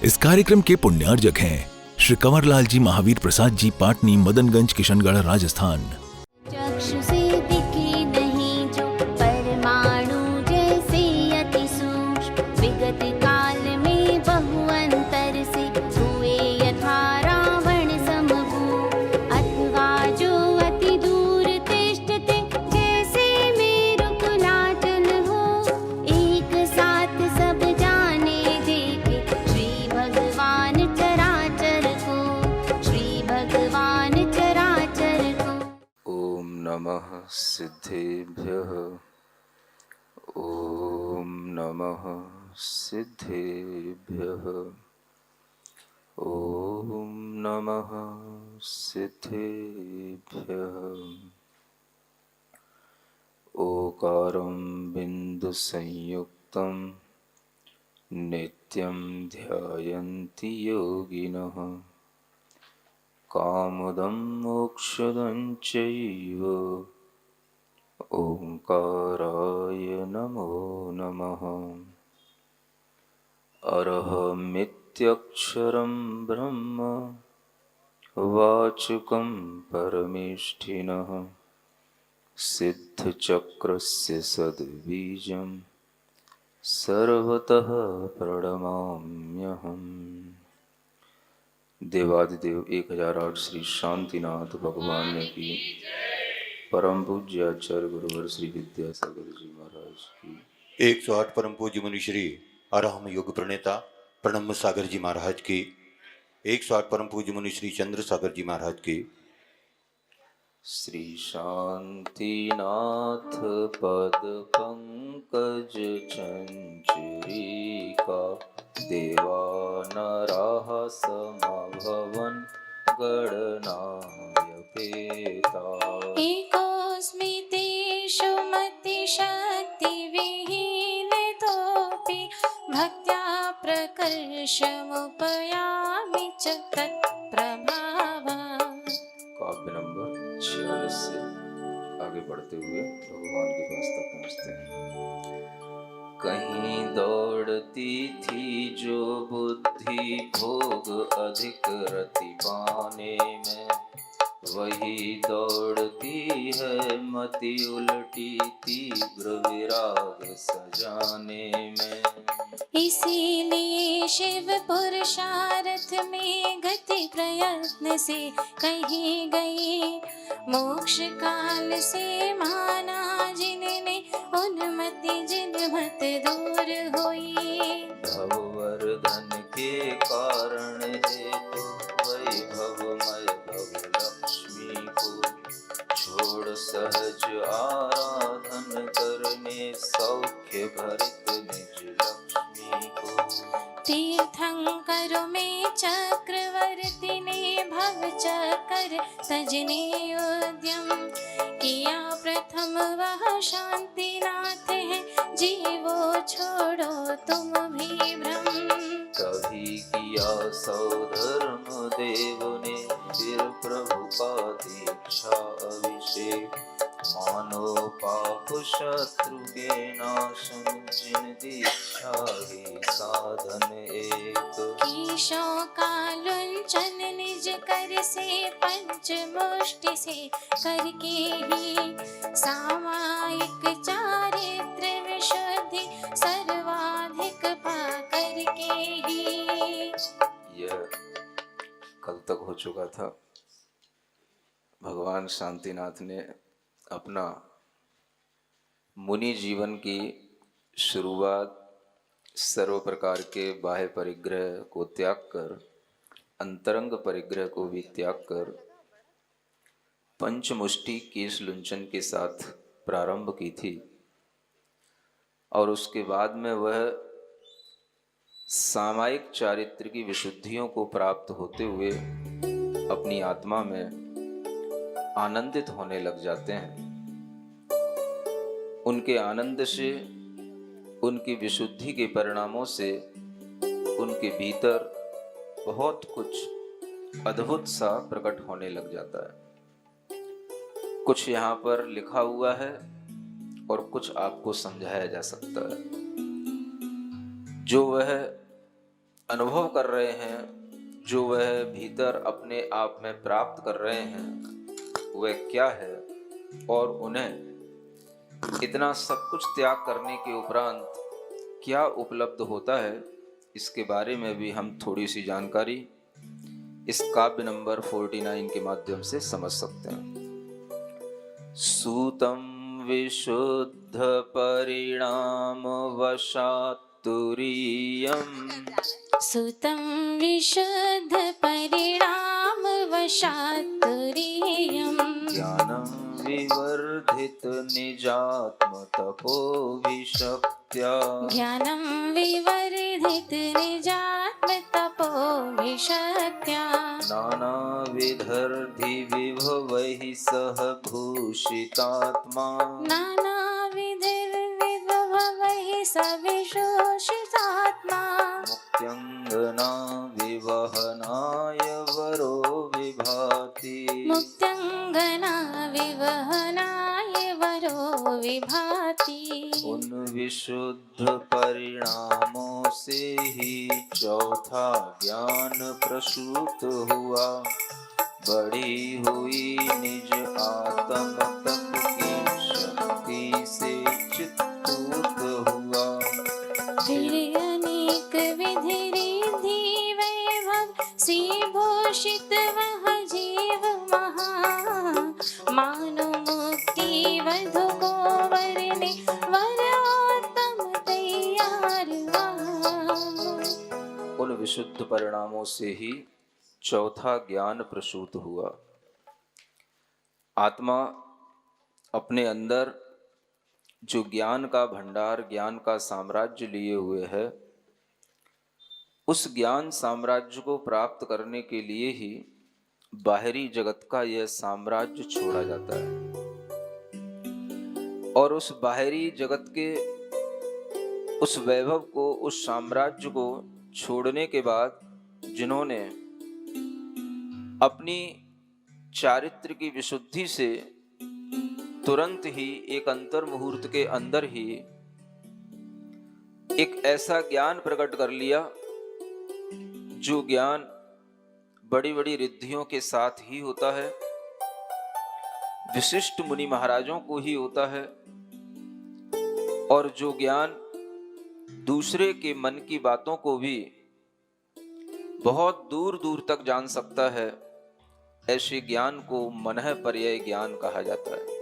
इस कार्यक्रम के पुण्यार्जक हैं श्री कंवरलाल जी महावीर प्रसाद जी, पाटनी, मदनगंज, किशनगढ़, राजस्थान। चक्षु से दिखे नहीं जो परमाणु जैसे अति सूक्ष्म, विगत काल में बहु अंतर से हुए यथा रावण समभू, अथवा जो अति दूर तिष्ठते जैसे मेरु कुलाचल हो, एक साथ सब जाने देखे श्री भगवान चराचर को, श्री भगवान चराचर को। ओम नमः सिद्धेभ्यः। ओम नमः सिद्धेभ्यः। ओम नमः सिद्धेभ्यः। ओकारं बिंदु संयुक्तं नित्यं ध्यायन्ति योगिनः, कामदं मोक्षदं चैव ओंकाराय नमो नमः। अरहमित्यक्षरं ब्रह्म वाचकं परमेष्ठिनः, सिद्धचक्रस्य सद्बीजं सर्वतः प्रणमाम्यहम्। देवादिदेव 1008 श्री शांतिनाथ भगवान की, परम पूज्य आचार्य गुरुवर श्री विद्यासागर जी महाराज की, 108 परम पूज्य मुनि श्री अरहम योग प्रणेता प्रणम सागर जी महाराज की, 108 परम पूज्य मुनि श्री चंद्र सागर जी महाराज की। श्री शांतिनाथ पद पंकज चंचरीका, देवानराः समभवन गणनायपेता। एकोऽस्मि तेषु मतिशक्तिविहीनतोऽपि, भक्त्या प्रकर्षमुपयामि च तत्प्रभावम्। काव्य नंबर 46 से आगे बढ़ते हुए भगवान के पास तक पहुँचते हैं। कहीं दौड़ती थी जो बुद्धि भोग अधिक रति पाने में, वही दौड़ती है मति उल्टी तीव्र विराग सजाने में। इसीलिए शिव पुरुषार्थ में गति प्रयत्न से कहीं गई, मोक्ष काल से माना जिनने उन्मति जिनमत दूर हुई। भववर्धन के कारण हेतु वैभवमय भव लक्ष्मी को, छोड़ सहज आराधन करने सौख्य भरित निज लक्ष्मी को। तीर्थंकरों में चक्रवर्ती ने भव चक्र सजने उद्यम किया, प्रथम वह शांतिनाथ है जीवो छोड़ो तुम भी भ्रम। तभी किया सौधर्म देव ने फिर प्रभु का दीक्षा अभिषेक, मानो पाप शत्रु के नाशन जिन दीक्षा ही साधन एक। ईशो का लुंचन निज कर से पंचमुष्टि से करके ही, सामायिक चारित्र विशुद्धि सर्वाधिक पा करके ही। यह कल तक हो चुका था। भगवान शांतिनाथ ने अपना मुनि जीवन की शुरुआत सर्व प्रकार के बाह्य परिग्रह को त्याग कर, अंतरंग परिग्रह को भी त्याग कर, पंचमुष्टि केश लुंचन के साथ प्रारंभ की थी। और उसके बाद में वह सामायिक चारित्र की विशुद्धियों को प्राप्त होते हुए अपनी आत्मा में आनंदित होने लग जाते हैं। उनके आनंद से, उनकी विशुद्धि के परिणामों से उनके भीतर बहुत कुछ अद्भुत सा प्रकट होने लग जाता है। कुछ यहाँ पर लिखा हुआ है और कुछ आपको समझाया जा सकता है। जो वह अनुभव कर रहे हैं, जो वह भीतर अपने आप में प्राप्त कर रहे हैं, वह क्या है, और उन्हें इतना सब कुछ त्याग करने के उपरांत क्या उपलब्ध होता है, इसके बारे में भी हम थोड़ी सी जानकारी इस काव्य नंबर 49 के माध्यम से समझ सकते हैं। सूतम विशुद्ध परिणाम वशात् तुरीयम् सुतं विशुद्ध परिणाम वशात् तुरीयम् ज्ञानं विवर्धित निजात्म तपोभिषक्त्या ज्ञानं विवर्धित निजात्म तपोभिषक्त्या नानाविधर्धि विभवैः सह भूषितात्मा नानाविधिर्विभवैः सविशोषितात्मा मुक्त्यङ्गना विवहनाय वरो विभाति मुक्त्यङ्गना विवहनाय वरो विभाति। उन विशुद्ध परिणामों से ही चौथा ज्ञान प्रसूत हुआ, बढ़ी हुई निज आत्म तप की शक्ति से चित्तूत हुआ। फिर अनेक विधि रिद्धि वैभव से भूषित वह जीव महा, मानो मुक्ति वधु को वरने वरोत्तम तैयार वहाँ। उन विशुद्ध परिणामों से ही चौथा ज्ञान प्रसूत हुआ। आत्मा अपने अंदर जो ज्ञान का भंडार, ज्ञान का साम्राज्य लिए हुए है, उस ज्ञान साम्राज्य को प्राप्त करने के लिए ही बाहरी जगत का यह साम्राज्य छोड़ा जाता है। और उस बाहरी जगत के उस वैभव को, उस साम्राज्य को छोड़ने के बाद जिन्होंने अपनी चारित्र की विशुद्धि से तुरंत ही एक अंतर मुहूर्त के अंदर ही एक ऐसा ज्ञान प्रकट कर लिया, जो ज्ञान बड़ी बड़ी रिद्धियों के साथ ही होता है, विशिष्ट मुनि महाराजों को ही होता है, और जो ज्ञान दूसरे के मन की बातों को भी बहुत दूर दूर तक जान सकता है, ऐसे ज्ञान को मनः पर्यय ज्ञान कहा जाता है।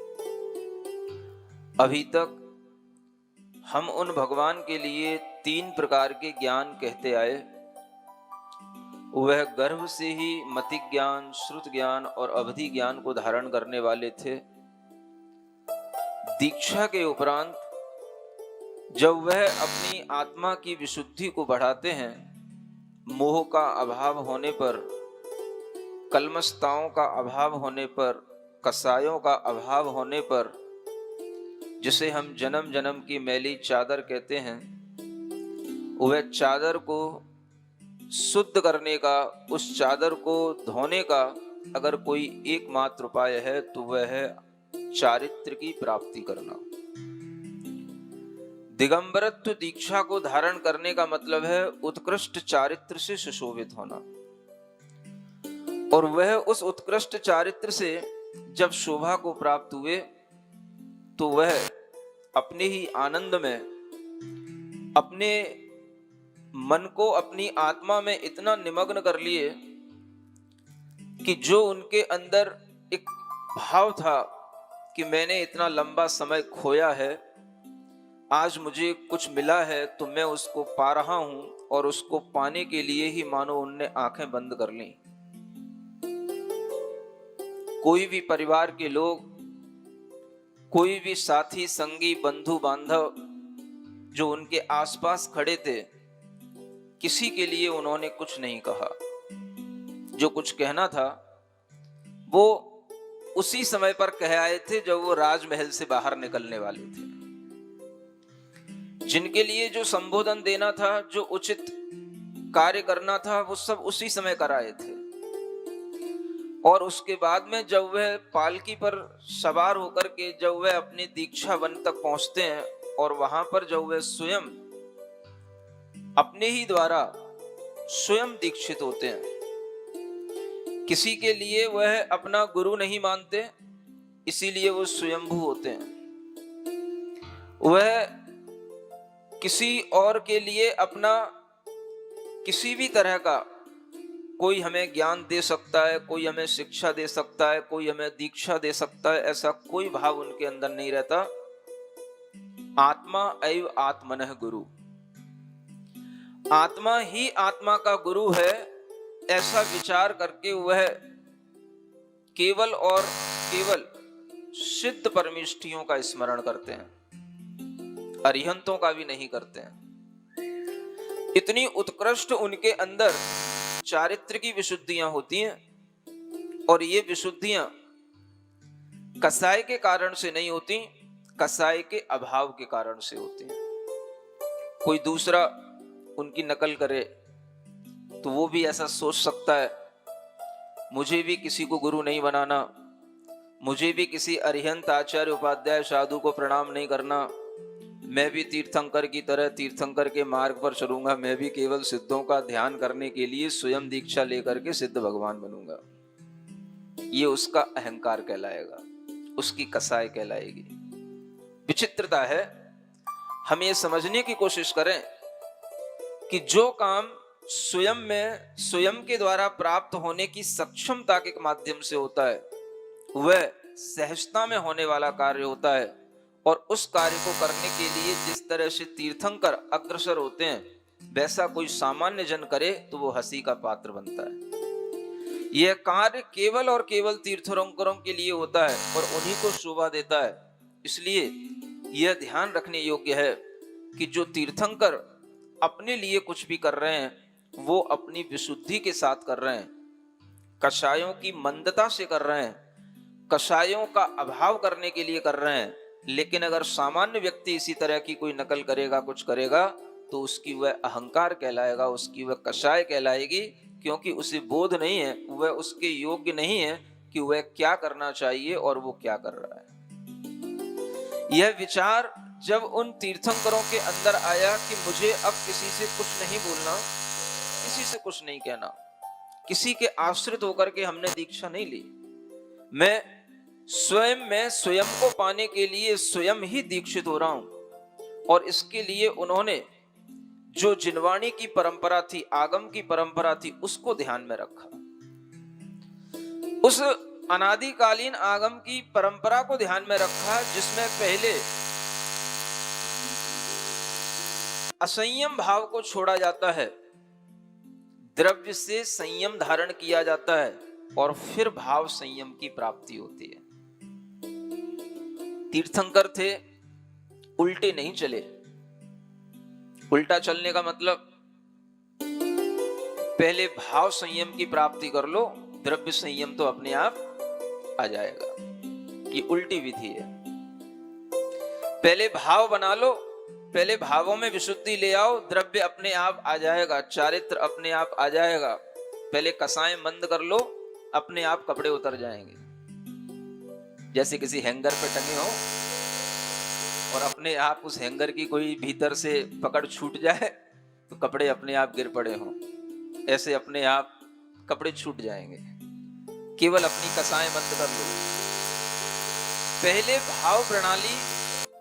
अभी तक हम उन भगवान के लिए 3 प्रकार के ज्ञान कहते आए। वह गर्भ से ही मति ज्ञान, श्रुत ज्ञान और अवधि ज्ञान को धारण करने वाले थे। दीक्षा के उपरांत जब वह अपनी आत्मा की विशुद्धि को बढ़ाते हैं, मोह का अभाव होने पर, कल्मशताओं का अभाव होने पर, कसायों का अभाव होने पर, जिसे हम जन्म जन्म की मैली चादर कहते हैं, वह चादर को शुद्ध करने का, उस चादर को धोने का अगर कोई एकमात्र उपाय है तो वह है चारित्र की प्राप्ति करना। दिगंबरत्व दीक्षा को धारण करने का मतलब है उत्कृष्ट चारित्र से सुशोभित होना। और वह उस उत्कृष्ट चारित्र से जब शोभा को प्राप्त हुए तो वह अपने ही आनंद में अपने मन को अपनी आत्मा में इतना निमग्न कर लिए कि जो उनके अंदर एक भाव था कि मैंने इतना लंबा समय खोया है, आज मुझे कुछ मिला है तो मैं उसको पा रहा हूं, और उसको पाने के लिए ही मानो उनने आंखें बंद कर लीं। कोई भी परिवार के लोग, कोई भी साथी संगी बंधु बांधव जो उनके आसपास खड़े थे, किसी के लिए उन्होंने कुछ नहीं कहा। जो कुछ कहना था वो उसी समय पर कह आए थे जब वो राजमहल से बाहर निकलने वाले थे। जिनके लिए जो संबोधन देना था, जो उचित कार्य करना था, वो सब उसी समय कराए थे। और उसके बाद में जब वह पालकी पर सवार होकर के जब वह अपनी दीक्षा वन तक पहुंचते हैं, और वहां पर जब वह स्वयं अपने ही द्वारा स्वयं दीक्षित होते हैं। किसी के लिए वह अपना गुरु नहीं मानते, इसीलिए वो स्वयंभू होते हैं। वह किसी और के लिए अपना किसी भी तरह का, कोई हमें ज्ञान दे सकता है, कोई हमें शिक्षा दे सकता है, कोई हमें दीक्षा दे सकता है, ऐसा कोई भाव उनके अंदर नहीं रहता। आत्मा एव आत्मनः गुरु, आत्मा ही आत्मा का गुरु है, ऐसा विचार करके वह केवल और केवल सिद्ध परमेष्ठियों का स्मरण करते हैं, अरिहंतों का भी नहीं करते हैं। इतनी उत्कृष्ट उनके अंदर चारित्र की विशुद्धियां होती हैं, और ये विशुद्धियां कसाय के कारण से नहीं होती, कसाय के अभाव के कारण से होती हैं। कोई दूसरा उनकी नकल करे तो वो भी ऐसा सोच सकता है, मुझे भी किसी को गुरु नहीं बनाना, मुझे भी किसी अरिहंत आचार्य उपाध्याय साधु को प्रणाम नहीं करना, मैं भी तीर्थंकर की तरह तीर्थंकर के मार्ग पर चलूंगा, मैं भी केवल सिद्धों का ध्यान करने के लिए स्वयं दीक्षा लेकर के सिद्ध भगवान बनूंगा। ये उसका अहंकार कहलाएगा, उसकी कसाय कहलाएगी। विचित्रता है, हम ये समझने की कोशिश करें कि जो काम स्वयं में स्वयं के द्वारा प्राप्त होने की सक्षमता के माध्यम से होता है, वह सहजता में होने वाला कार्य होता है, और उस कार्य को करने के लिए जिस तरह से तीर्थंकर अग्रसर होते हैं, वैसा कोई सामान्य जन करे तो वो हंसी का पात्र बनता है। यह कार्य केवल और केवल तीर्थंकरों के लिए होता है और उन्हीं को शोभा देता है। इसलिए यह ध्यान रखने योग्य है कि जो तीर्थंकर अपने लिए कुछ भी कर रहे हैं, वो अपनी विशुद्धि के साथ कर रहे हैं, कषायों की मंदता से कर रहे हैं, कषायों का अभाव करने के लिए कर रहे हैं। लेकिन अगर सामान्य व्यक्ति इसी तरह की कोई नकल करेगा, कुछ करेगा, तो उसकी वह अहंकार कहलाएगा, उसकी वह कषाय कहलाएगी, क्योंकि उसे बोध नहीं है, वह उसके योग्य नहीं है कि वह क्या करना चाहिए और वो क्या कर रहा है। यह विचार जब उन तीर्थंकरों के अंदर आया कि मुझे अब किसी से कुछ नहीं बोलना, किसी से कुछ नहीं कहना, किसी के आश्रित होकर के हमने दीक्षा नहीं ली, मैं स्वयं को पाने के लिए स्वयं ही दीक्षित हो रहा हूं। और इसके लिए उन्होंने जो जिनवाणी की परंपरा थी, आगम की परंपरा थी, उसको ध्यान में रखा। उस अनादिकालीन आगम की परंपरा को ध्यान में रखा, जिसमें पहले असंयम भाव को छोड़ा जाता है, द्रव्य से संयम धारण किया जाता है, और फिर भाव संयम की प्राप्ति होती है। तीर्थंकर थे, उल्टे नहीं चले। उल्टा चलने का मतलब पहले भाव संयम की प्राप्ति कर लो, द्रव्य संयम तो अपने आप आ जाएगा। ये उल्टी विधि है। पहले भाव बना लो, पहले भावों में विशुद्धि ले आओ, द्रव्य अपने आप आ जाएगा, चारित्र अपने आप आ जाएगा। पहले कसाएं मंद कर लो, अपने आप कपड़े उतर जाएंगे। जैसे किसी हैंगर पे टंगे हो और अपने आप उस हैंगर की कोई भीतर से पकड़ छूट जाए तो कपड़े अपने आप गिर पड़े हों, ऐसे अपने आप कपड़े छूट जाएंगे। केवल अपनी कसाएं बंद कर लो। पहले भाव प्रणाली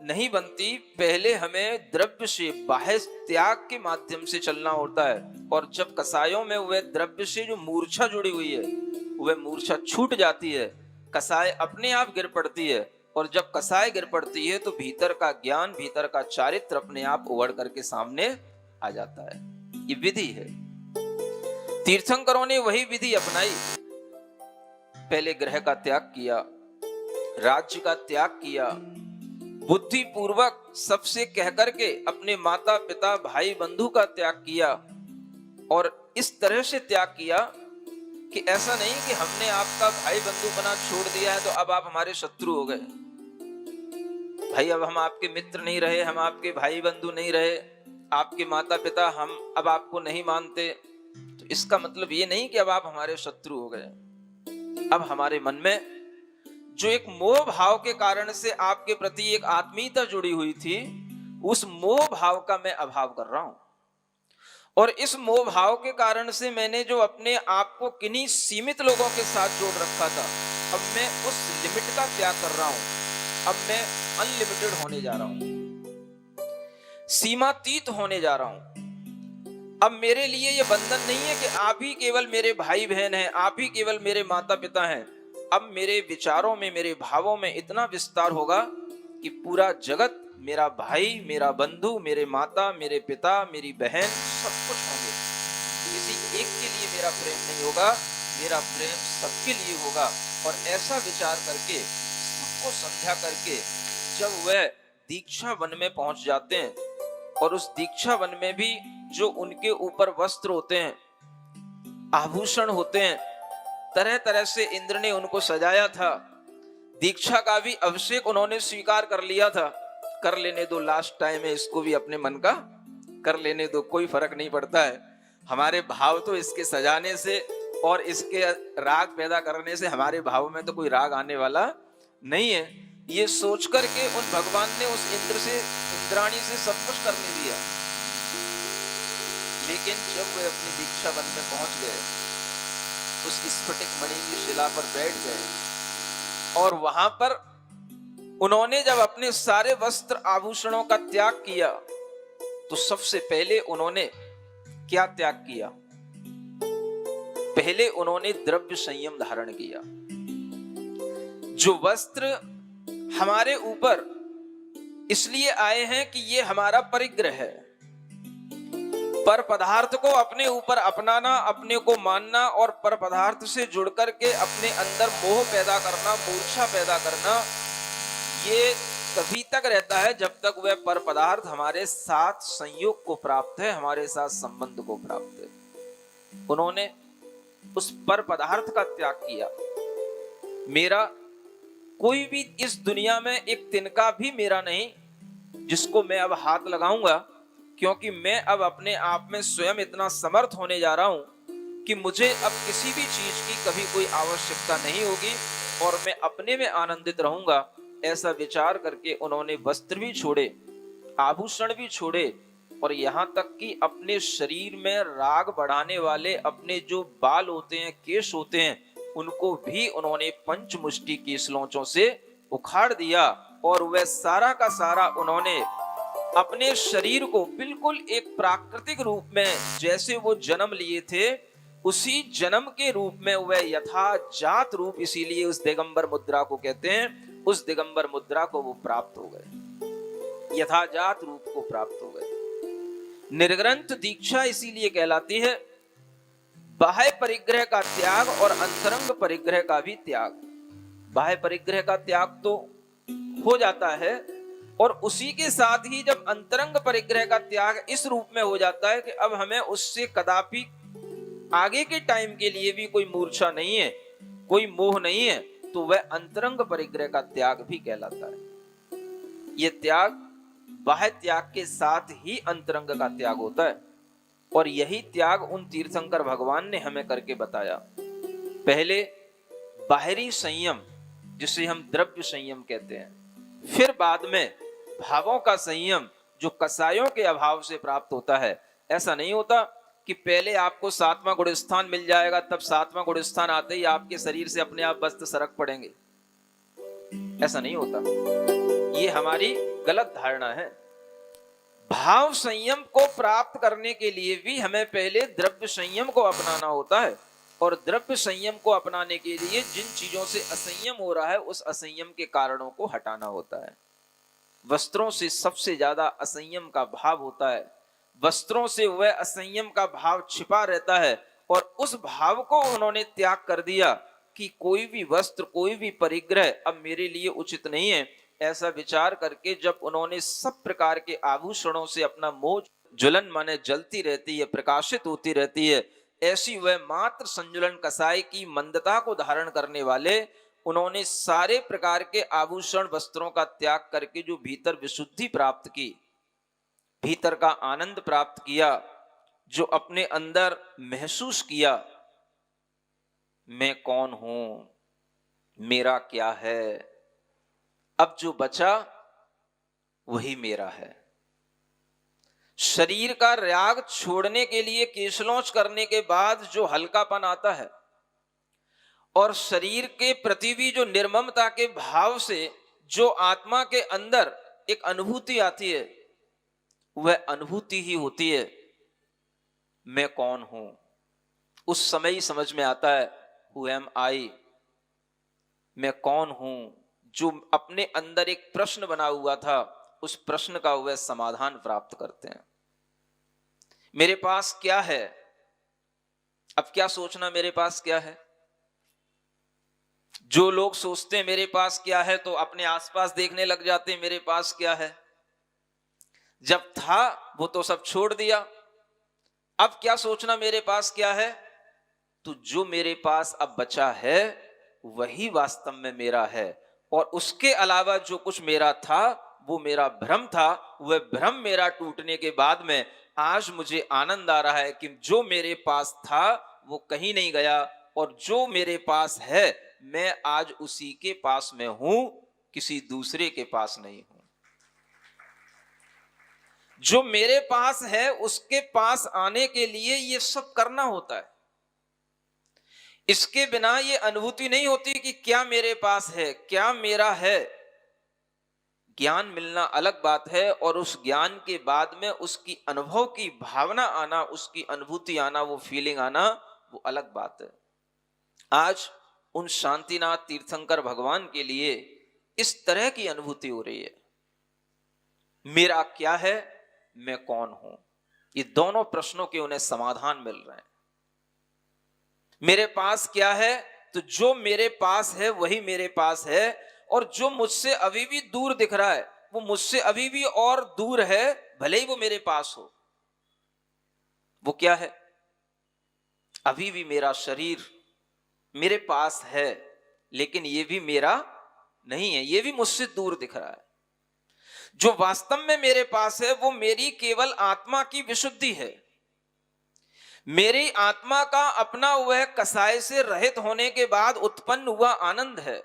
नहीं बनती, पहले हमें द्रव्य से बाह्य त्याग के माध्यम से चलना होता है। और जब कसायों में वह द्रव्य से जो मूर्छा जुड़ी हुई है, वह मूर्छा छूट जाती है, कसाय अपने आप गिर पड़ती है। और जब कसाय गिर पड़ती है तो भीतर का ज्ञान, भीतर का चारित्र अपने आप उभर करके सामने आ जाता है। ये विधि है। तीर्थंकरों ने वही विधि अपनाई। पहले ग्रह का त्याग किया, राज्य का त्याग किया, बुद्धि पूर्वक सबसे कह करके अपने माता पिता भाई बंधु का त्याग किया। और इस तरह से त्याग किया कि ऐसा नहीं कि हमने आपका भाई बंधु बना छोड़ दिया है तो अब आप हमारे शत्रु हो गए। भाई अब हम आपके मित्र नहीं रहे, हम आपके भाई बंधु नहीं रहे, आपके माता पिता हम अब आपको नहीं मानते। तो इसका मतलब ये नहीं कि अब आप हमारे शत्रु हो गए। अब हमारे मन में जो एक मोह भाव के कारण से आपके प्रति एक आत्मीयता जुड़ी हुई थी, उस मोह भाव का मैं अभाव कर रहा हूं। और इस मोह भाव के कारण से मैंने जो अपने आप को किन्हीं सीमित लोगों के साथ जोड़ रखा था, अब मैं उस लिमिट का त्याग कर रहा हूं। अब मैं अनलिमिटेड होने जा रहा हूं, सीमातीत होने जा रहा हूं। अब मेरे लिए ये बंधन नहीं है कि आप ही केवल मेरे भाई बहन हैं, आप ही केवल मेरे माता पिता हैं। अब मेरे विचारों में, मेरे भावों में इतना विस्तार होगा कि पूरा जगत मेरा भाई, मेरा बंधु, मेरे माता, मेरे पिता, मेरी बहन, सब कुछ होंगे। किसी एक के लिए मेरा प्रेम नहीं होगा, मेरा प्रेम सबके लिए होगा। और ऐसा विचार करके, सबको समझा करके जब वह दीक्षा वन में पहुंच जाते हैं, और उस दीक्षा वन में भी जो उनके ऊपर वस्त्र होते हैं, आभूषण होते हैं, तरह तरह से इंद्र ने उनको सजाया था। दीक्षा का भी अभिषेक उन्होंने स्वीकार कर लिया था। कर लेने दो, लास्ट टाइम है, इसको भी अपने मन का कर लेने दो, कोई फर्क नहीं पड़ता है। हमारे भाव तो इसके सजाने से और इसके राग पैदा करने से, हमारे भाव में तो कोई राग आने वाला नहीं है। ये सोच करके उन भगवान ने उस इंद्र से, इंद्राणी से सब कुछ करने दिया। लेकिन जब वे अपनी दीक्षा वन में पहुंच गए, उस स्फटिक मणि की शिला पर बैठ गए, और वहां पर उन्होंने जब अपने सारे वस्त्र आभूषणों का त्याग किया, तो सबसे पहले उन्होंने क्या त्याग किया? पहले उन्होंने द्रव्य संयम धारण किया। जो वस्त्र हमारे ऊपर इसलिए आए हैं कि ये हमारा परिग्रह है। पर पदार्थ को अपने ऊपर अपनाना, अपने को मानना और पर पदार्थ से जुड़ करके अपने अंदर मोह पैदा करना, मूर्छा पैदा करना, ये तभी तक रहता है जब तक वह पर पदार्थ हमारे साथ संयोग को प्राप्त है, हमारे साथ संबंध को प्राप्त है। उन्होंने उस पर पदार्थ का त्याग किया। मेरा कोई भी इस दुनिया में एक तिनका भी मेरा नहीं जिसको मैं अब हाथ लगाऊंगा, क्योंकि मैं अब अपने आप में स्वयं इतना समर्थ होने जा रहा हूं कि मुझे अब किसी भी चीज की कभी कोई आवश्यकता नहीं होगी और मैं अपने में आनंदित रहूंगा। ऐसा विचार करके उन्होंने वस्त्र भी छोड़े, आभूषण भी छोड़े, और यहां तक कि अपने शरीर में राग बढ़ाने वाले अपने जो बाल होते हैं, केश होते हैं, उनको भी उन्होंने पंचमुष्टि की श्लोचों से उखाड़ दिया। और वह सारा का सारा उन्होंने अपने शरीर को बिल्कुल एक प्राकृतिक रूप में, जैसे वो जन्म लिए थे उसी जन्म के रूप में वह यथाजात रूप, इसीलिए उस दिगंबर मुद्रा को कहते हैं, उस दिगंबर मुद्रा को वो प्राप्त हो गए, यथाजात रूप को प्राप्त हो गए। निर्ग्रंथ दीक्षा इसीलिए कहलाती है बाह्य परिग्रह का त्याग और अंतरंग परिग्रह का भी त्याग। बाह्य परिग्रह का त्याग तो हो जाता है, और उसी के साथ ही जब अंतरंग परिग्रह का त्याग इस रूप में हो जाता है कि अब हमें उससे कदापि आगे के टाइम के लिए भी कोई मूर्छा नहीं है, कोई मोह नहीं है, तो वह अंतरंग परिग्रह का त्याग भी कहलाता है। यह त्याग बाह्य त्याग के साथ ही अंतरंग का त्याग होता है, और यही त्याग उन तीर्थंकर भगवान ने हमें करके बताया। पहले बाहरी संयम, जिसे हम द्रव्य संयम कहते हैं, फिर बाद में भावों का संयम, जो कसायों के अभाव से प्राप्त होता है। ऐसा नहीं होता कि पहले आपको 7वां गुणस्थान मिल जाएगा, तब 7वां गुणस्थान आते ही आपके शरीर से अपने आप वस्त्र सरक पड़ेंगे। ऐसा नहीं होता, ये हमारी गलत धारणा है। भाव संयम को प्राप्त करने के लिए भी हमें पहले द्रव्य संयम को अपनाना होता है, और द्रव्य संयम को अपनाने के लिए जिन चीजों से असंयम हो रहा है, उस असंयम के कारणों को हटाना होता है। वस्त्रों से सबसे ज्यादा असंयम का भाव होता है, वस्त्रों से वह असंयम का भाव छिपा रहता है, और उस भाव को उन्होंने त्याग कर दिया कि कोई भी वस्त्र, कोई भी परिग्रह अब मेरे लिए उचित नहीं है। ऐसा विचार करके जब उन्होंने सब प्रकार के आभूषणों से अपना मोह ज्वलन माने जलती रहती है, प्रकाशित होती रहती है, ऐसी वह मात्र संजुलन कसाई की मंदता को धारण करने वाले उन्होंने सारे प्रकार के आभूषण वस्त्रों का त्याग करके जो भीतर विशुद्धि प्राप्त की, भीतर का आनंद प्राप्त किया, जो अपने अंदर महसूस किया मैं कौन हूं, मेरा क्या है, अब जो बचा वही मेरा है। शरीर का राग छोड़ने के लिए केशलौच करने के बाद जो हल्कापन आता है और शरीर के प्रति भी जो निर्ममता के भाव से जो आत्मा के अंदर एक अनुभूति आती है, वह अनुभूति ही होती है मैं कौन हूं। उस समय ही समझ में आता है हु एम आई, मैं कौन हूं। जो अपने अंदर एक प्रश्न बना हुआ था, उस प्रश्न का वह समाधान प्राप्त करते हैं। मेरे पास क्या है? अब क्या सोचना मेरे पास क्या है? जो लोग सोचते हैं मेरे पास क्या है तो अपने आसपास देखने लग जाते हैं मेरे पास क्या है। जब था वो तो सब छोड़ दिया, अब क्या सोचना मेरे पास क्या है? तो जो मेरे पास अब बचा है वही वास्तव में मेरा है, और उसके अलावा जो कुछ मेरा था वो मेरा भ्रम था। वह भ्रम मेरा टूटने के बाद में आज मुझे आनंद आ रहा है कि जो मेरे पास था वो कहीं नहीं गया, और जो मेरे पास है मैं आज उसी के पास में हूं, किसी दूसरे के पास नहीं हूं। जो मेरे पास है उसके पास आने के लिए ये सब करना होता है। इसके बिना ये अनुभूति नहीं होती कि क्या मेरे पास है, क्या मेरा है। ज्ञान मिलना अलग बात है, और उस ज्ञान के बाद में उसकी अनुभव की भावना आना, उसकी अनुभूति आना, वो फीलिंग आना, वो अलग बात है। आज उन शांतिनाथ तीर्थंकर भगवान के लिए इस तरह की अनुभूति हो रही है। मेरा क्या है, मैं कौन हूं। ये दोनों प्रश्नों के उन्हें समाधान मिल रहे हैं। मेरे पास क्या है, तो जो मेरे पास है वही मेरे पास है, और जो मुझसे अभी भी दूर दिख रहा है वो मुझसे अभी भी और दूर है, भले ही वो मेरे पास हो। वो क्या है? अभी भी मेरा शरीर मेरे पास है, लेकिन ये भी मेरा नहीं है, ये भी मुझसे दूर दिख रहा है। जो वास्तव में मेरे पास है वो मेरी केवल आत्मा की विशुद्धि है। मेरी आत्मा का अपना वह कसाय से रहित होने के बाद उत्पन्न हुआ आनंद है।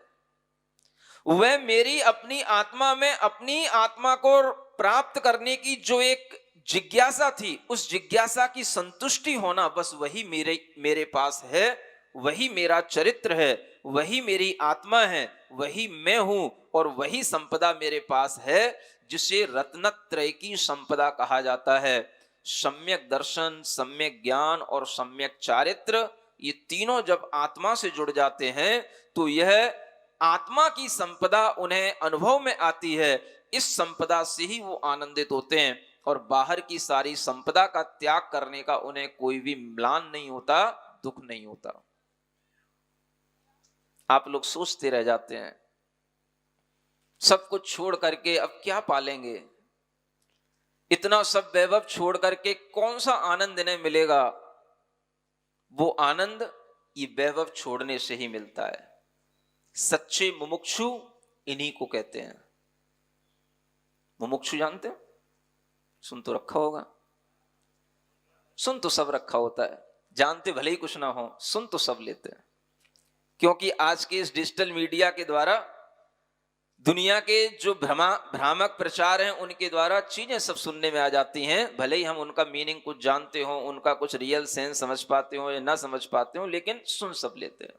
वह मेरी अपनी आत्मा में अपनी आत्मा को प्राप्त करने की जो एक जिज्ञासा थी, उस जिज्ञासा की संतुष्टि होना, बस वही मेरे पास है, वही मेरा चरित्र है, वही मेरी आत्मा है, वही मैं हूं, और वही संपदा मेरे पास है जिसे रत्नत्रय की संपदा कहा जाता है। सम्यक दर्शन, सम्यक ज्ञान और सम्यक चारित्र, ये तीनों जब आत्मा से जुड़ जाते हैं तो यह आत्मा की संपदा उन्हें अनुभव में आती है। इस संपदा से ही वो आनंदित होते हैं, और बाहर की सारी संपदा का त्याग करने का उन्हें कोई भी म्लान नहीं होता, दुख नहीं होता। आप लोग सोचते रह जाते हैं सब कुछ छोड़ करके अब क्या पालेंगे, इतना सब वैभव छोड़ करके कौन सा आनंद इन्हें मिलेगा। वो आनंद ये वैभव छोड़ने से ही मिलता है। सच्चे मुमुक्षु इन्हीं को कहते हैं। मुमुक्षु जानते हो? सुन तो रखा होगा, सुन तो सब रखा होता है, जानते भले ही कुछ ना हो, सुन तो सब लेते हैं। क्योंकि आज के इस डिजिटल मीडिया के द्वारा दुनिया के जो भ्रामक प्रचार हैं उनके द्वारा चीजें सब सुनने में आ जाती हैं। भले ही हम उनका मीनिंग कुछ जानते हो, उनका कुछ रियल सेंस समझ पाते हो या ना समझ पाते हो, लेकिन सुन सब लेते हैं।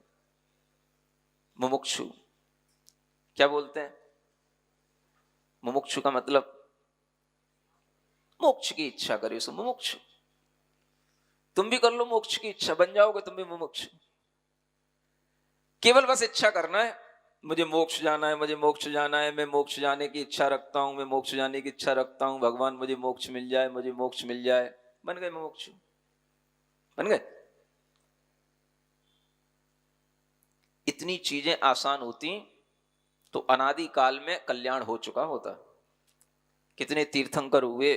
मुमुक्षु क्या बोलते हैं? मुमुक्षु का मतलब मोक्ष की इच्छा करे, सो मुमुक्षु। तुम भी कर लो मोक्ष की इच्छा, बन जाओगे तुम भी मुमुक्षु। केवल बस इच्छा करना है, मुझे मोक्ष जाना है, मुझे मोक्ष जाना है, मैं मोक्ष जाने की इच्छा रखता हूं, मैं मोक्ष जाने की इच्छा रखता हूं, भगवान मुझे मोक्ष मिल जाए, मुझे मोक्ष मिल जाए। बन गए मुमुक्षु, बन गए। इतनी चीजें आसान होती तो अनादि काल में कल्याण हो चुका होता। कितने तीर्थंकर हुए,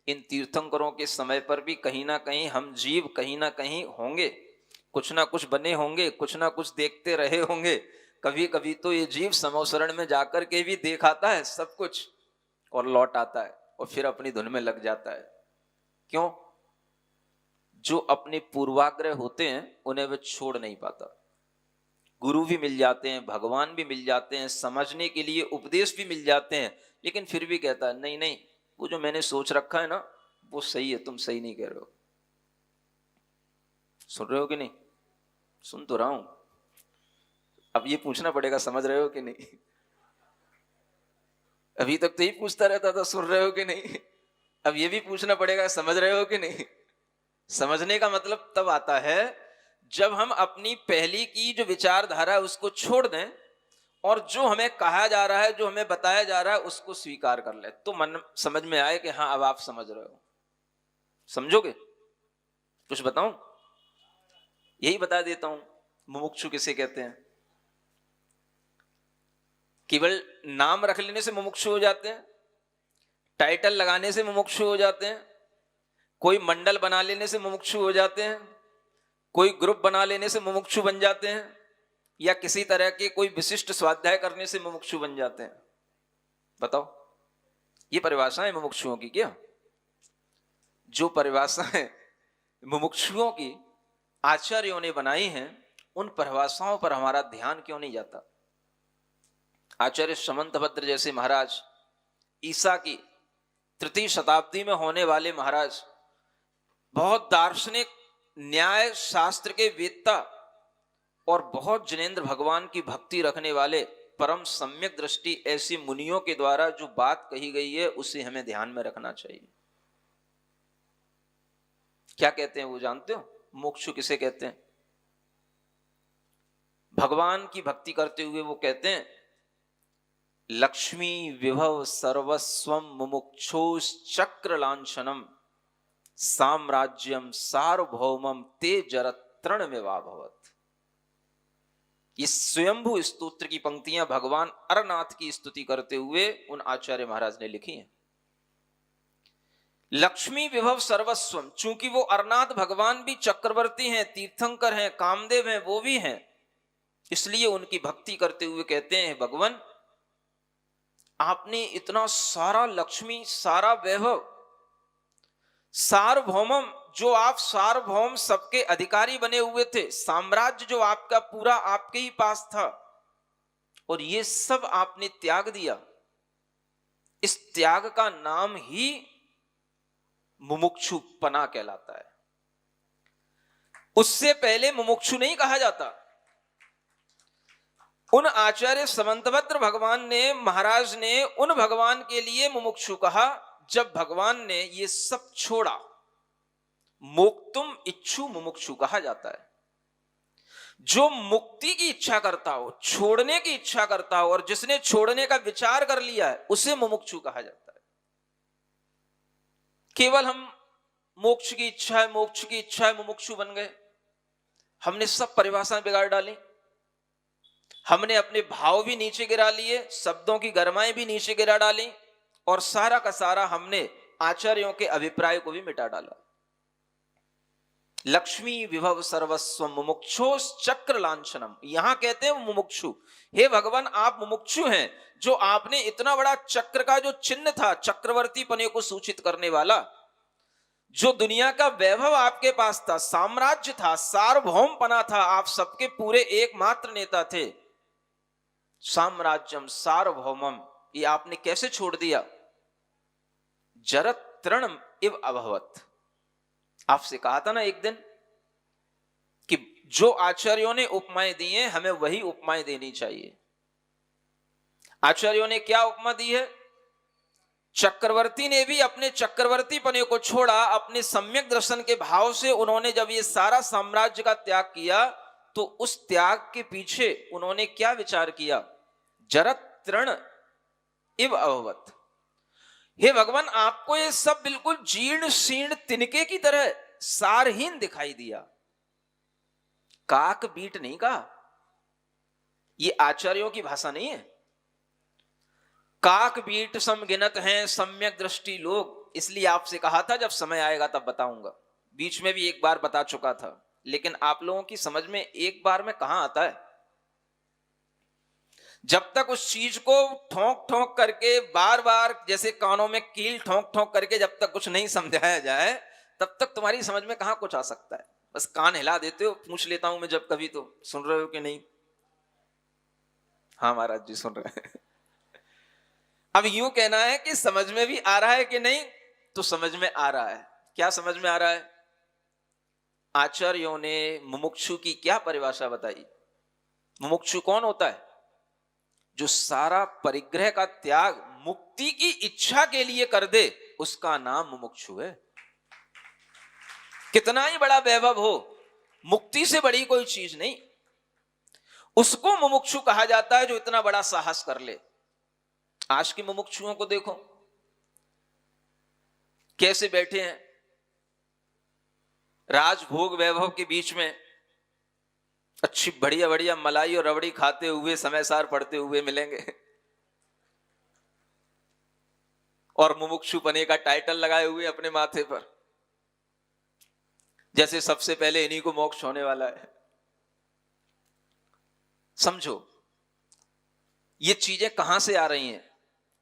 इन तीर्थंकरों के समय पर भी कहीं ना कहीं हम जीव कहीं ना कहीं होंगे, कुछ ना कुछ बने होंगे, कुछ ना कुछ देखते रहे होंगे। कभी कभी तो ये जीव समोसरण में जाकर के भी देख आता है सब कुछ और लौट आता है और फिर अपनी धुन में लग जाता है। क्यों? जो अपने पूर्वाग्रह होते हैं उन्हें वह छोड़ नहीं पाता। गुरु भी मिल जाते हैं, भगवान भी मिल जाते हैं, समझने के लिए उपदेश भी मिल जाते हैं, लेकिन फिर भी कहता है नहीं नहीं, वो जो मैंने सोच रखा है ना वो सही है, तुम सही नहीं कह रहे हो। सुन रहे हो कि नहीं? सुन तो रहा हूं। अब ये पूछना पड़ेगा, समझ रहे हो कि नहीं? अभी तक तो ही पूछता रहता था सुन रहे हो कि नहीं, अब ये भी पूछना पड़ेगा समझ रहे हो कि नहीं। समझने का मतलब तब आता है जब हम अपनी पहली की जो विचारधारा है उसको छोड़ दें और जो हमें कहा जा रहा है, जो हमें बताया जा रहा है, उसको स्वीकार कर ले, तो मन समझ में आए कि हाँ अब आप समझ रहे हो। समझोगे? कुछ बताऊं? यही बता देता हूं। मुमुक्षु किसे कहते हैं? केवल नाम रख लेने से मुमुक्षु हो जाते हैं, टाइटल लगाने से मुमुक्षु हो जाते हैं, कोई मंडल बना लेने से मुमुक्षु हो जाते हैं, कोई ग्रुप बना लेने से मुमुक्षु बन जाते हैं, या किसी तरह के कोई विशिष्ट स्वाध्याय करने से मुमुक्षु बन जाते हैं? बताओ। ये परिभाषाएं मुमुक्षुओं की क्या? जो परिभाषाएं मुमुक्षुओं की आचार्यों ने बनाई हैं, उन परिभाषाओं पर हमारा ध्यान क्यों नहीं जाता? आचार्य समंतभद्र जैसे महाराज, ईसा की तृतीय शताब्दी में होने वाले महाराज, बहुत दार्शनिक न्याय शास्त्र के वेत्ता और बहुत जिनेंद्र भगवान की भक्ति रखने वाले परम सम्यक दृष्टि ऐसी मुनियों के द्वारा जो बात कही गई है उसे हमें ध्यान में रखना चाहिए। क्या कहते हैं वो जानते हो? मोक्षु किसे कहते हैं? भगवान की भक्ति करते हुए वो कहते हैं, लक्ष्मी विभव सर्वस्वम मुमुक्षोश्चक्र लांछनम साम्राज्यम सार्वभौमम ते जरत्रण में वाभवत। ये स्वयंभू स्तोत्र की पंक्तियां भगवान अरनाथ की स्तुति करते हुए उन आचार्य महाराज ने लिखी हैं। लक्ष्मी विभव सर्वस्वम, चूंकि वो अरनाथ भगवान भी चक्रवर्ती हैं, तीर्थंकर हैं, कामदेव हैं, वो भी हैं, इसलिए उनकी भक्ति करते हुए कहते हैं, भगवान आपने इतना सारा लक्ष्मी, सारा वैभव, सार्वभौमम, जो आप सार्वभौम सबके अधिकारी बने हुए थे, साम्राज्य जो आपका पूरा आपके ही पास था, और ये सब आपने त्याग दिया। इस त्याग का नाम ही मुमुक्षुपना कहलाता है। उससे पहले मुमुक्षु नहीं कहा जाता। उन आचार्य समंतभद्र भगवान ने, महाराज ने उन भगवान के लिए मुमुक्षु कहा जब भगवान ने ये सब छोड़ा। मोक्तुम इच्छु मुमुक्षु कहा जाता है। जो मुक्ति की इच्छा करता हो, छोड़ने की इच्छा करता हो, और जिसने छोड़ने का विचार कर लिया है, उसे मुमुक्षु कहा जाता है। केवल हम मोक्ष की इच्छा है, मोक्ष की इच्छा है, मुमुक्षु बन गए। हमने सब परिभाषाएं बिगाड़ डाली, हमने अपने भाव भी नीचे गिरा लिए, शब्दों की गरमाएं भी नीचे गिरा डाली, और सारा का सारा हमने आचार्यों के अभिप्राय को भी मिटा डाला। लक्ष्मी विभव सर्वस्व मुमुक्षोश्चक्र लांछनम, यहां कहते हैं मुमुक्षु, हे भगवान आप मुमुक्षु हैं, जो आपने इतना बड़ा चक्र का जो चिन्ह था, चक्रवर्ती पने को सूचित करने वाला, जो दुनिया का वैभव आपके पास था, साम्राज्य था, सार्वभौम पना था, आप सबके पूरे एकमात्र नेता थे, साम्राज्यम सार्वभौमम, ये आपने कैसे छोड़ दिया? जरत तृण इव अभवत। आपसे कहा था ना एक दिन कि जो आचार्यों ने उपमाएं दी हैं, हमें वही उपमाएं देनी चाहिए। आचार्यों ने क्या उपमा दी है? चक्रवर्ती ने भी अपने चक्रवर्ती पने को छोड़ा, अपने सम्यक दर्शन के भाव से उन्होंने जब ये सारा साम्राज्य का त्याग किया, तो उस त्याग के पीछे उन्होंने क्या विचार किया? जरत तृण इव अभवत। हे भगवान आपको ये सब बिल्कुल जीर्ण शीर्ण तिनके की तरह सारहीन दिखाई दिया। काक बीट नहीं कहा, ये आचार्यों की भाषा नहीं है। काक बीट समगिनत हैं सम्यक दृष्टि लोग, इसलिए आपसे कहा था जब समय आएगा तब बताऊंगा। बीच में भी एक बार बता चुका था, लेकिन आप लोगों की समझ में एक बार में कहां आता है। जब तक उस चीज को ठोंक ठोंक करके, बार बार जैसे कानों में कील ठोंक ठोंक करके जब तक कुछ नहीं समझाया जाए, तब तक तुम्हारी समझ में कहां कुछ आ सकता है। बस कान हिला देते हो, पूछ लेता हूं मैं जब कभी, तो सुन रहे हो कि नहीं? हाँ महाराज जी सुन रहे हैं। अब यूं कहना है कि समझ में भी आ रहा है कि नहीं, तो समझ में आ रहा है। क्या समझ में आ रहा है? आचार्यों ने मुमुक्षु की क्या परिभाषा बताई? मुमुक्षु कौन होता है? जो सारा परिग्रह का त्याग मुक्ति की इच्छा के लिए कर दे, उसका नाम मुमुक्षु है। कितना ही बड़ा वैभव हो, मुक्ति से बड़ी कोई चीज नहीं। उसको मुमुक्षु कहा जाता है जो इतना बड़ा साहस कर ले। आज की मुमुक्षुओं को देखो कैसे बैठे हैं राजभोग वैभव के बीच में, अच्छी बढ़िया बढ़िया मलाई और रबड़ी खाते हुए, समय सार पढ़ते हुए मिलेंगे और मुमुक्षुपने का टाइटल लगाए हुए अपने माथे पर, जैसे सबसे पहले इन्हीं को मोक्ष होने वाला है। समझो ये चीजें कहां से आ रही हैं?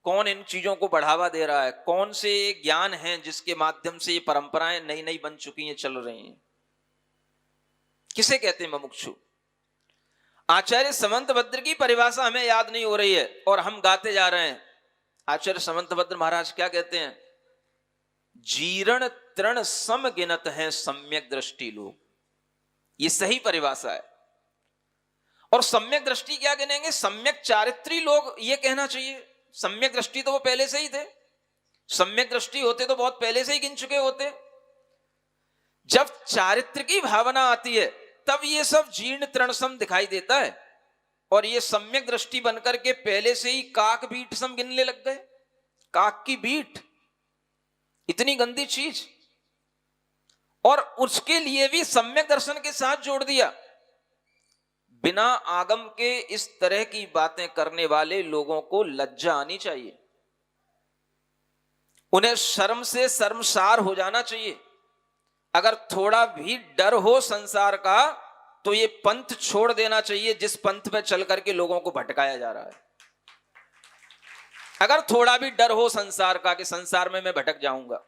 कौन इन चीजों को बढ़ावा दे रहा है? कौन से ज्ञान हैं जिसके माध्यम से ये परंपराएं नई नई बन चुकी हैं, चल रही हैं? किसे कहते हैं मुमुक्षु? आचार्य समंतभद्र की परिभाषा हमें याद नहीं हो रही है और हम गाते जा रहे हैं। आचार्य समंतभद्र महाराज क्या कहते हैं? जीर्ण तृण सम गिनत है सम्यक दृष्टि लोग। ये सही परिभाषा है। और सम्यक दृष्टि क्या गिनेंगे? सम्यक चारित्री लोग ये कहना चाहिए। सम्यक दृष्टि तो वो पहले से ही थे। सम्यक दृष्टि होते तो बहुत पहले से ही गिन चुके होते। जब चारित्र की भावना आती है तब ये सब जीर्ण तृणसम दिखाई देता है और ये सम्यक दृष्टि बनकर के पहले से ही काक बीट सम गिनने लग गए। काक की बीट इतनी गंदी चीज, और उसके लिए भी सम्यक दर्शन के साथ जोड़ दिया। बिना आगम के इस तरह की बातें करने वाले लोगों को लज्जा आनी चाहिए। उन्हें शर्म से शर्मसार हो जाना चाहिए। अगर थोड़ा भी डर हो संसार का तो ये पंथ छोड़ देना चाहिए जिस पंथ पे चल करके लोगों को भटकाया जा रहा है। अगर थोड़ा भी डर हो संसार का कि संसार में मैं भटक जाऊंगा,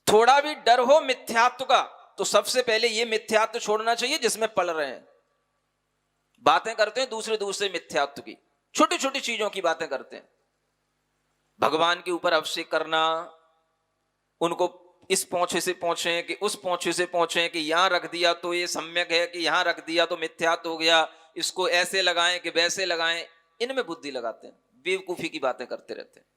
थोड़ा भी डर हो मिथ्यात्व का, तो सबसे पहले ये मिथ्यात्व छोड़ना चाहिए जिसमें पल रहे हैं। बातें करते हैं दूसरे दूसरे मिथ्यात्व की, छोटी छोटी चीजों की बातें करते हैं। भगवान के ऊपर अभिषेक करना, उनको इस पोंछे से पहुंचे कि उस पोंछे से पहुंचे कि यहां रख दिया तो ये सम्यक है, कि यहां रख दिया तो मिथ्यात्व हो गया, इसको ऐसे लगाएं कि वैसे लगाएं। इनमें बुद्धि लगाते हैं, बेवकूफी की बातें करते रहते हैं।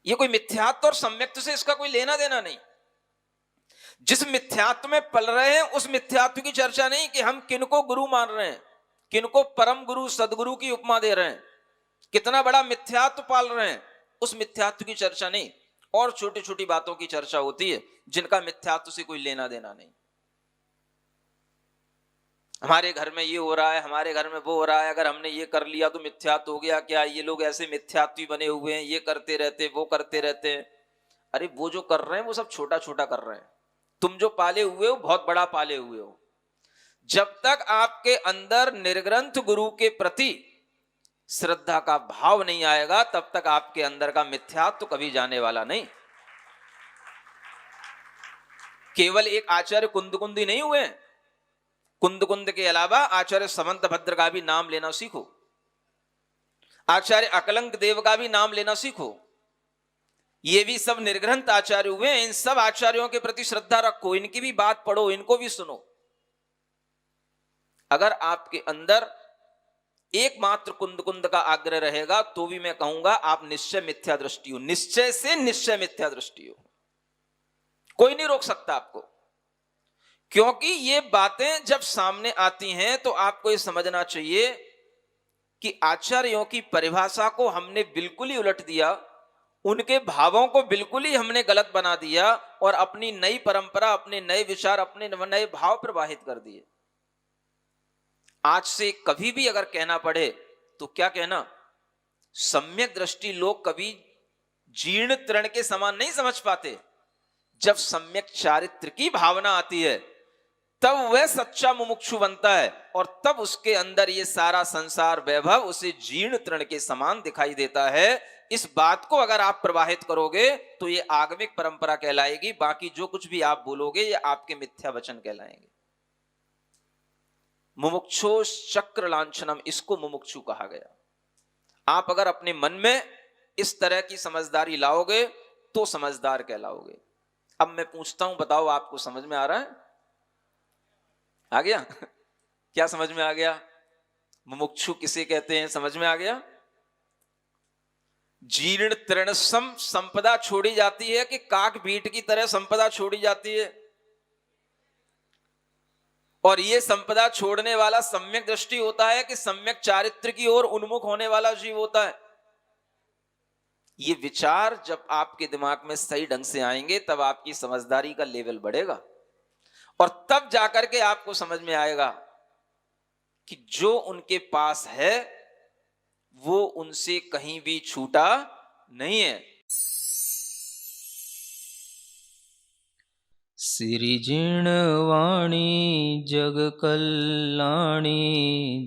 ये कोई मिथ्यात्व और सम्यक्त्व से इसका कोई लेना देना नहीं। जिस मिथ्यात्व में पल रहे हैं उस मिथ्यात्व की चर्चा नहीं कि हम किनको गुरु मान रहे हैं, किनको परम गुरु सदगुरु की उपमा दे रहे हैं, कितना बड़ा मिथ्यात्व पाल रहे हैं, उस मिथ्यात्व की चर्चा नहीं। और छोटी छोटी बातों की चर्चा होती है जिनका मिथ्यात्व से कोई लेना देना नहीं। हमारे घर में ये हो रहा है, हमारे घर में वो हो रहा है, अगर हमने ये कर लिया तो मिथ्यात्व हो गया क्या? ये लोग ऐसे मिथ्यात्वी बने हुए हैं, ये करते रहते, वो करते रहते हैं। अरे वो जो कर रहे हैं वो सब छोटा छोटा कर रहे हैं। तुम जो पाले हुए हो बहुत बड़ा पाले हुए हो। जब तक आपके अंदर निर्ग्रंथ गुरु के प्रति श्रद्धा का भाव नहीं आएगा तब तक आपके अंदर का मिथ्यात्व तो कभी जाने वाला नहीं। केवल एक आचार्य कुंद ही नहीं हुए, कुंद के अलावा आचार्य समंतभद्र का भी नाम लेना सीखो, आचार्य अकलंक देव का भी नाम लेना सीखो। ये भी सब निर्ग्रंथ आचार्य हुए। इन सब आचार्यों के प्रति श्रद्धा रखो, इनकी भी बात पढ़ो, इनको भी सुनो। अगर आपके अंदर एकमात्र कुंद का आग्रह रहेगा तो भी मैं कहूंगा आप निश्चय मिथ्या दृष्टि हो, निश्चय से निश्चय मिथ्या दृष्टि हो। कोई नहीं रोक सकता आपको, क्योंकि ये बातें जब सामने आती हैं तो आपको ये समझना चाहिए कि आचार्यों की परिभाषा को हमने बिल्कुल ही उलट दिया, उनके भावों को बिल्कुल ही हमने गलत बना दिया और अपनी नई परंपरा, अपने नए विचार, अपने नए भाव प्रवाहित कर दिए। आज से कभी भी अगर कहना पड़े तो क्या कहना? सम्यक दृष्टि लोग कभी जीर्ण तृण के समान नहीं समझ पाते। जब सम्यक चारित्र की भावना आती है तब वह सच्चा मुमुक्षु बनता है और तब उसके अंदर ये सारा संसार वैभव उसे जीर्ण तृण के समान दिखाई देता है। इस बात को अगर आप प्रवाहित करोगे तो ये आगमिक परंपरा कहलाएगी, बाकी जो कुछ भी आप बोलोगे ये आपके मिथ्या वचन कहलाएंगे। मुमुक्षो चक्र लांछनम, इसको मुमुक्षु कहा गया। आप अगर अपने मन में इस तरह की समझदारी लाओगे तो समझदार कहलाओगे। अब मैं पूछता हूं, बताओ आपको समझ में आ रहा है? आ गया? क्या समझ में आ गया? मुमुक्षु किसे कहते हैं, समझ में आ गया? जीर्ण तृणसम संपदा छोड़ी जाती है कि काक बीट की तरह संपदा छोड़ी जाती है? और ये संपदा छोड़ने वाला सम्यक दृष्टि होता है कि सम्यक चारित्र की ओर उन्मुख होने वाला जीव होता है? ये विचार जब आपके दिमाग में सही ढंग से आएंगे तब आपकी समझदारी का लेवल बढ़ेगा और तब जाकर के आपको समझ में आएगा कि जो उनके पास है वो उनसे कहीं भी छूटा नहीं है। सिरिजिण वाणी जग कल्याणी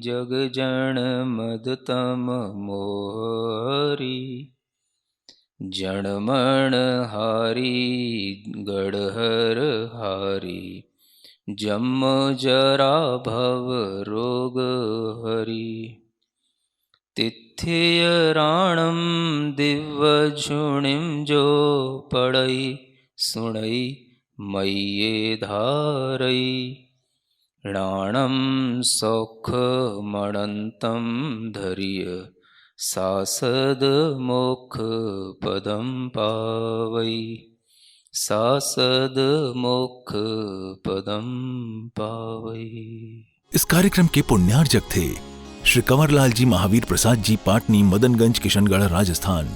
जग जन मदतम मोहरी जनमण हारी गढ़हर हारी जम जरा भव रोग हरी तिथ्य राणम दिव्य झुणिम जो पड़ई सुणई मय्ये धारई राणम सौख मणंतम धर्य सासद मोक्ष पदम पावई सासद मोक्ष पदम पावई। इस कार्यक्रम के पुण्यार्जक थे श्री कंवरलाल जी महावीर प्रसाद जी, पाटनी, मदनगंज, किशनगढ़, राजस्थान।